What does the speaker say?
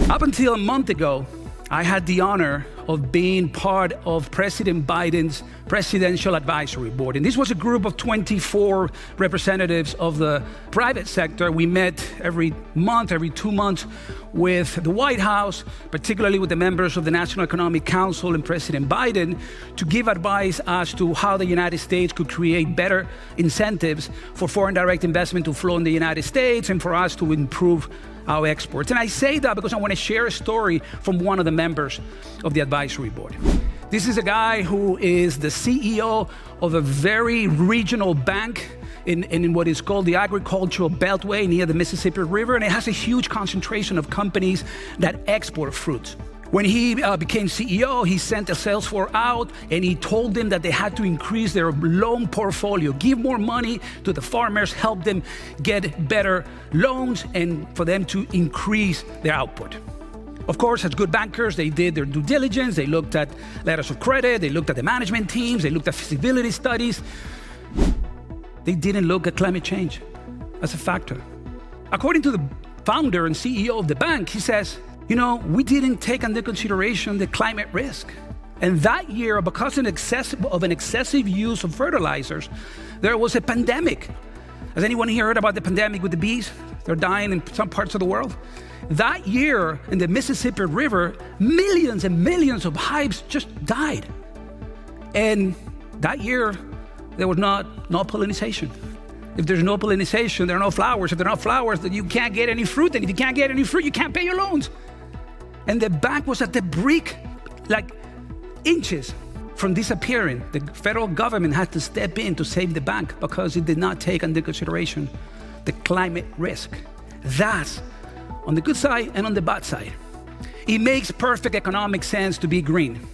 Up until a month ago, I had the honor of being part of President Biden's Presidential Advisory Board. And this was a group of 24 representatives of the private sector. We met every month, every 2 months with the White House, particularly with the members of the National Economic Council and President Biden, to give advice as to how the United States could create better incentives for foreign direct investment to flow in the United States and for us to improve our exports. And I say that because I want to share a story from one of the members of the advisory board. This is a guy who is the CEO of a very regional bank in what is called the agricultural beltway near the Mississippi River, and it has a huge concentration of companies that export fruits. When he became CEO, he sent a sales force out and he told them that they had to increase their loan portfolio, give more money to the farmers, help them get better loans, and for them to increase their output. Of course, as good bankers, they did their due diligence. They looked at letters of credit, they looked at the management teams, they looked at feasibility studies. They didn't look at climate change as a factor. According to the founder and CEO of the bank, he says, we didn't take into consideration the climate risk. And that year, because of an excessive use of fertilizers, there was a pandemic. Has anyone here heard about the pandemic with the bees? They're dying in some parts of the world. That year, in the Mississippi River, millions and millions of hives just died. And that year, there was no pollination. If there's no pollination, there are no flowers. If there are no flowers, then you can't get any fruit. And if you can't get any fruit, you can't pay your loans. And the bank was at the brink, like inches from disappearing. The federal government had to step in to save the bank because it did not take into consideration the climate risk. That's on the good side and on the bad side. It makes perfect economic sense to be green.